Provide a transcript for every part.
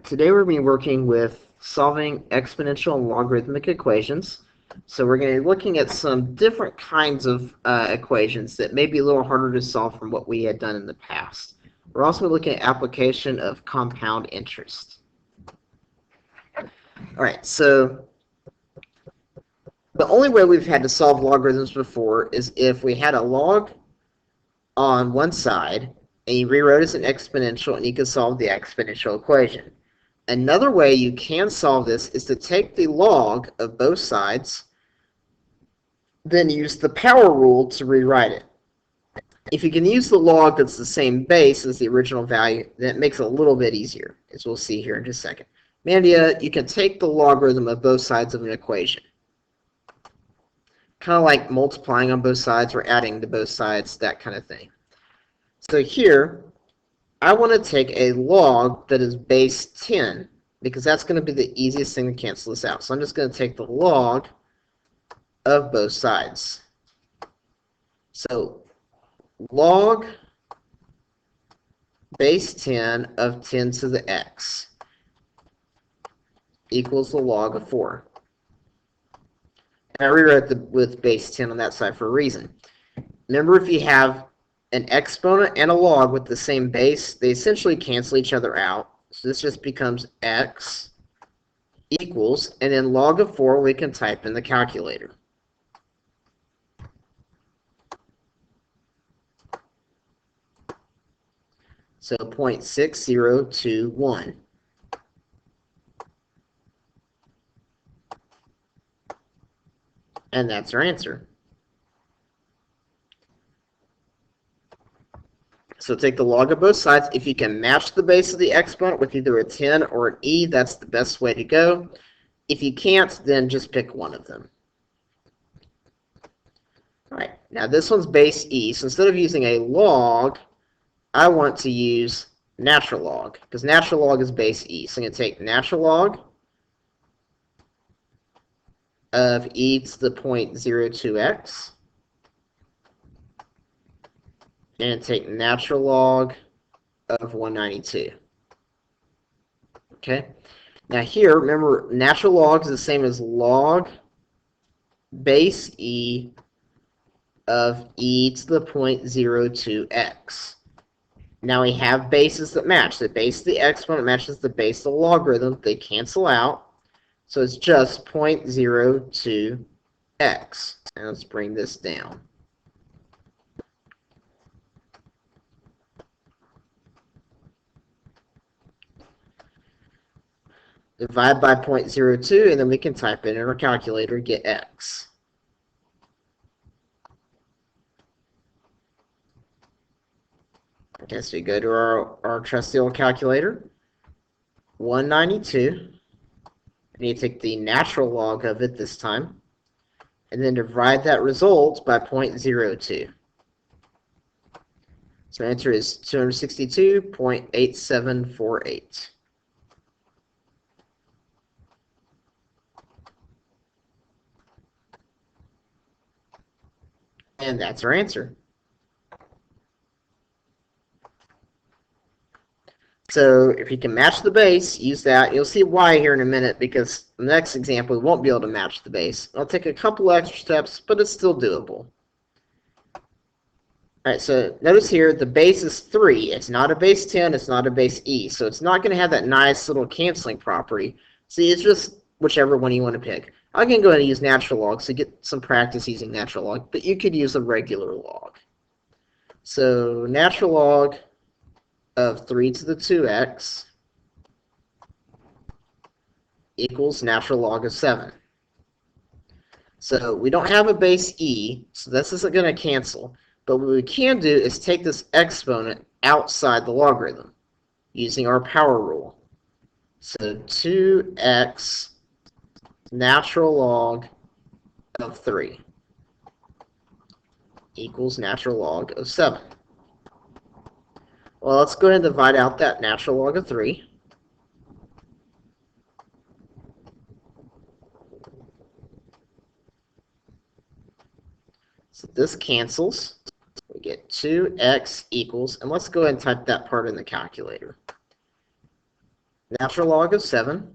Today we're going to be working with solving exponential and logarithmic equations. So we're going to be looking at some different kinds of equations that may be a little harder to solve from what we had done in the past. We're also looking at application of compound interest. All right, so the only way we've had to solve logarithms before is if we had a log on one side and you rewrote it as an exponential and you could solve the exponential equation. Another way you can solve this is to take the log of both sides, then use the power rule to rewrite it. If you can use the log that's the same base as the original value, then it makes it a little bit easier, as we'll see here in just a second. Mandia, you can take the logarithm of both sides of an equation. Kind of like multiplying on both sides or adding to both sides, that kind of thing. So here, I want to take a log that is base 10 because that's going to be the easiest thing to cancel this out. So I'm just going to take the log of both sides. So log base 10 of 10 to the x equals the log of 4. And I rewrote with base 10 on that side for a reason. Remember, if you have an exponent and a log with the same base, they essentially cancel each other out. So this just becomes x equals, and then log of 4 we can type in the calculator. So 0.6021. And that's our answer. So take the log of both sides. If you can match the base of the exponent with either a 10 or an e, that's the best way to go. If you can't, then just pick one of them. All right, now this one's base e. So instead of using a log, I want to use natural log, because natural log is base e. So I'm going to take natural log of e to the 0.02x. And take natural log of 192. Okay. Now here, remember, natural log is the same as log base e of e to the 0.02x. Now we have bases that match. The base of the exponent matches the base of the logarithm. They cancel out. So it's just 0.02x. And let's bring this down. Divide by 0.02, and then we can type it in our calculator, get x. Okay, so we go to our trusty old calculator, 192. I need to take the natural log of it this time, and then divide that result by 0.02. So our answer is 262.8748. And that's our answer. So if you can match the base, use that. You'll see why here in a minute, because the next example we won't be able to match the base. It'll take a couple extra steps, but it's still doable. All right, so notice here the base is 3. It's not a base 10. It's not a base e. So it's not going to have that nice little canceling property. See, it's just whichever one you want to pick. I can go ahead and use natural log to get some practice using natural log, but you could use a regular log. So natural log of 3 to the 2x equals natural log of 7. So we don't have a base e, so this isn't going to cancel. But what we can do is take this exponent outside the logarithm using our power rule. So 2x natural log of 3 equals natural log of 7. Well, let's go ahead and divide out that natural log of 3. So this cancels. We get 2x equals, and let's go ahead and type that part in the calculator. natural log of 7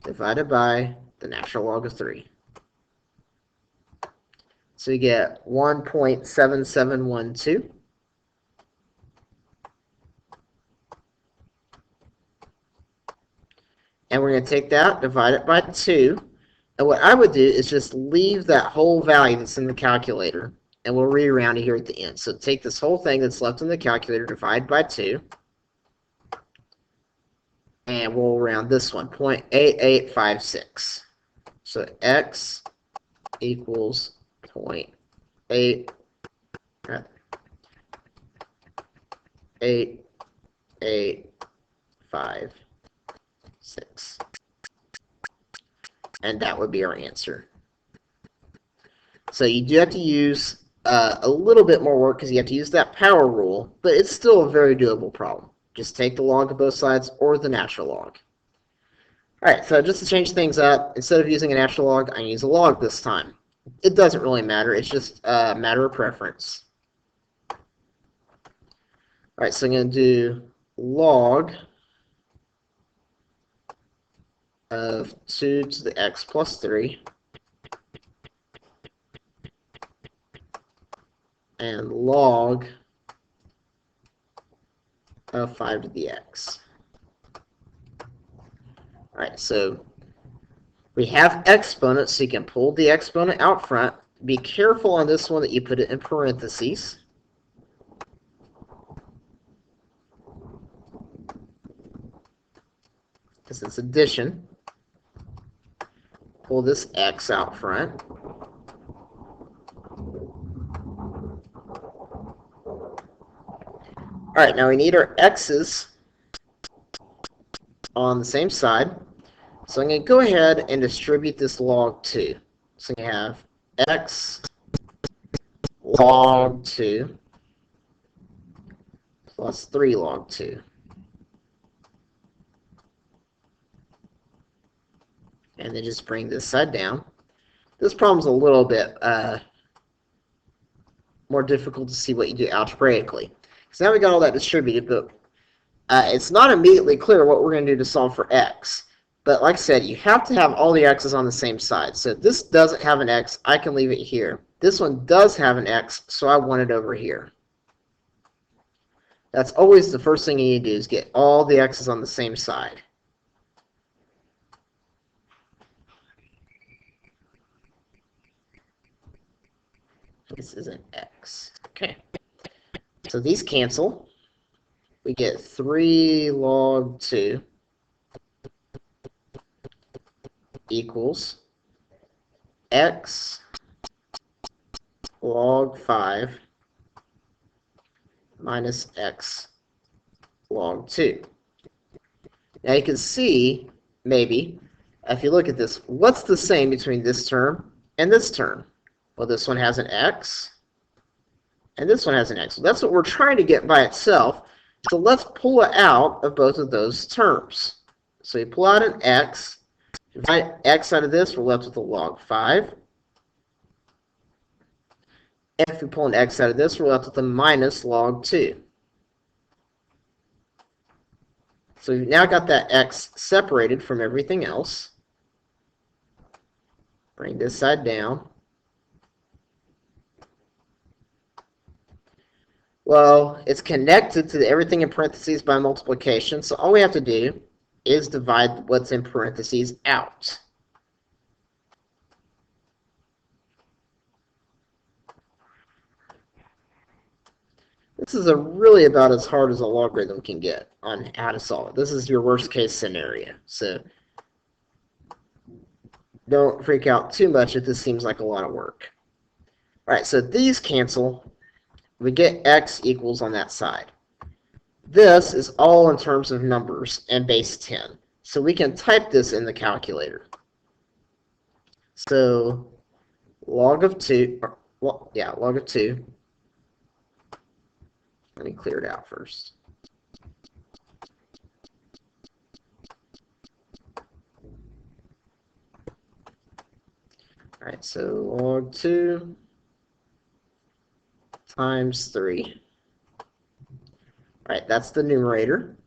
divided by the natural log of 3. So you get 1.7712. And we're going to take that, divide it by 2. And what I would do is just leave that whole value that's in the calculator, and we'll reround it here at the end. So take this whole thing that's left in the calculator, divide by 2, and we'll round this one, 0.8856. So x equals 0.8856. And that would be our answer. So you do have to use a little bit more work because you have to use that power rule, but it's still a very doable problem. Just take the log of both sides or the natural log. All right, so just to change things up, instead of using a natural log, I use a log this time. It doesn't really matter. It's just a matter of preference. All right, so I'm going to do log of 2 to the x plus 3 and log of 5 to the x. All right, so we have exponents, so you can pull the exponent out front. Be careful on this one that you put it in parentheses, because it's addition. Pull this x out front. All right, now we need our x's on the same side. So I'm going to go ahead and distribute this log 2. So you have x log 2 plus 3 log 2. And then just bring this side down. This problem's a little bit more difficult to see what you do algebraically. So now we got all that distributed, but it's not immediately clear what we're going to do to solve for x. But like I said, you have to have all the x's on the same side. So if this doesn't have an x, I can leave it here. This one does have an x, so I want it over here. That's always the first thing you need to do, is get all the x's on the same side. This is an x. Okay. So these cancel. We get 3 log 2 equals x log 5 minus x log 2. Now you can see, maybe, if you look at this, what's the same between this term and this term? Well, this one has an x, and this one has an x. So that's what we're trying to get by itself. So let's pull it out of both of those terms. So you pull out an x. Divide x out of this, we're left with a log 5. And if we pull an x out of this, we're left with a minus log 2. So we've now got that x separated from everything else. Bring this side down. Well, it's connected to everything in parentheses by multiplication, so all we have to do is divide what's in parentheses out. This is really about as hard as a logarithm can get on how to solve it. This is your worst case scenario, so don't freak out too much if this seems like a lot of work. All right, so these cancel. We get x equals on that side. This is all in terms of numbers and base 10. So we can type this in the calculator. So log of 2, log of 2. Let me clear it out first. All right, so log 2 times 3. All right, that's the numerator.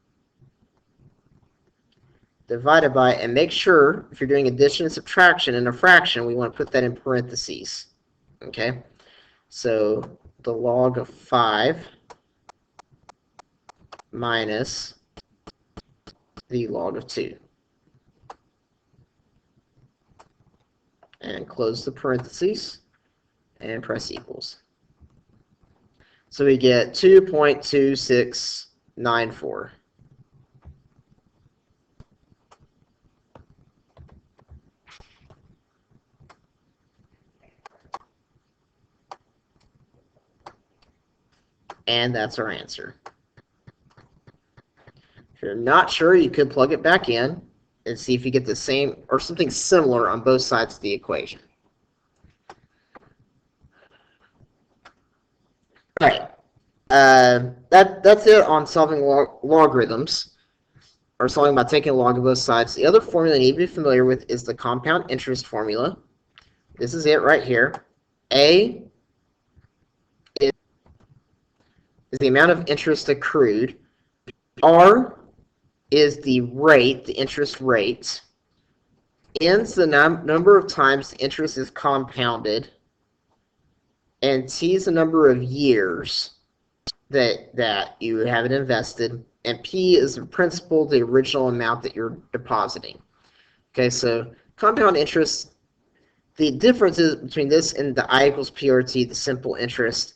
Divided by, and make sure if you're doing addition and subtraction in a fraction, we want to put that in parentheses. Okay, so the log of 5 minus the log of 2. And close the parentheses and press equals. So we get 2.2694. And that's our answer. If you're not sure, you could plug it back in and see if you get the same or something similar on both sides of the equation. All right. That's it on solving logarithms, or solving by taking a log of both sides. The other formula you need to be familiar with is the compound interest formula. This is it right here. A is the amount of interest accrued. R is the rate, the interest rate. N is the number of times the interest is compounded. And T is the number of years that you have it invested. And P is the principal, the original amount that you're depositing. Okay, so compound interest, the difference is between this and the I equals PRT, the simple interest,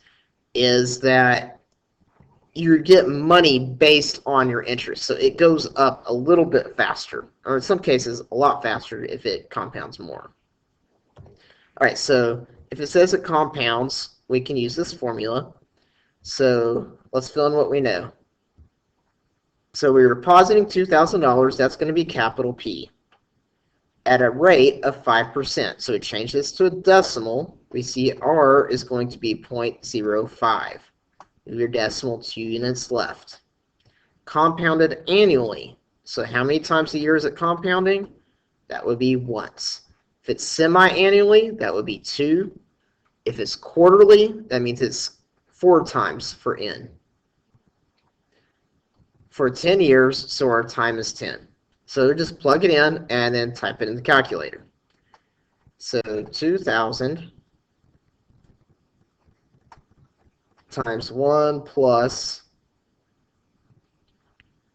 is that you get money based on your interest. So it goes up a little bit faster, or in some cases a lot faster if it compounds more. All right, so if it says it compounds, we can use this formula. So let's fill in what we know. So we're depositing $2,000. That's going to be capital P at a rate of 5%. So we change this to a decimal. We see R is going to be 0.05. Your decimal 2 units left. Compounded annually. So how many times a year is it compounding? That would be once. If it's semi-annually, that would be 2. If it's quarterly, that means it's 4 times for N. For 10 years, so our time is 10. So just plug it in and then type it in the calculator. So 2,000 times 1 plus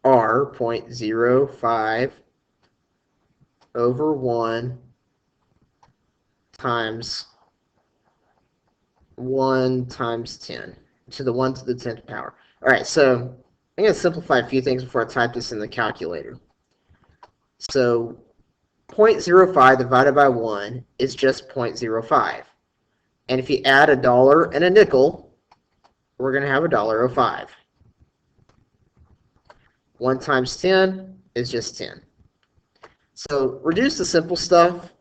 R 0.05 over 1 times 1 times 10 to the 1 to the 10th power. All right, so I'm going to simplify a few things before I type this in the calculator. So 0.05 divided by 1 is just 0.05. And if you add $1 and a nickel, we're going to have $1.05. 1 times 10 is just 10. So reduce the simple stuff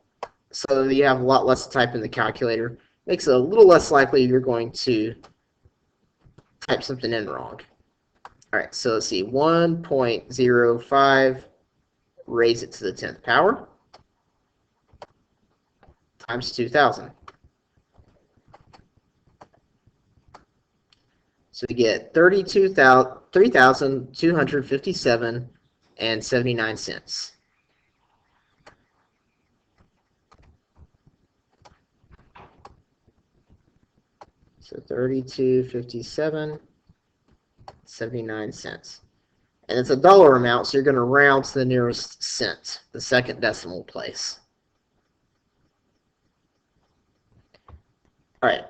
so that you have a lot less to type in the calculator. Makes it a little less likely you're going to type something in wrong. All right, so let's see, 1.05, raise it to the 10th power, times 2,000. So we get 3,257 and 79 cents. So 32.57, 79 cents. And it's a dollar amount, so you're going to round to the nearest cent, the second decimal place. All right.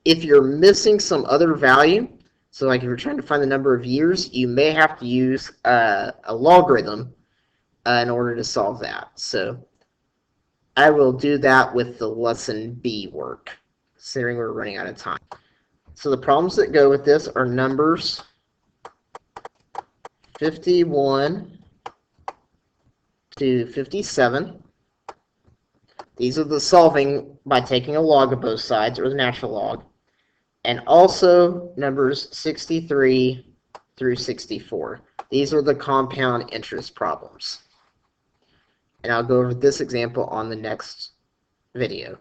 If you're missing some other value, so like if you're trying to find the number of years, you may have to use a logarithm in order to solve that. So I will do that with the lesson B work, considering we're running out of time. So the problems that go with this are numbers 51 to 57. These are the solving by taking a log of both sides, or the natural log. And also numbers 63 through 64. These are the compound interest problems. And I'll go over this example on the next video.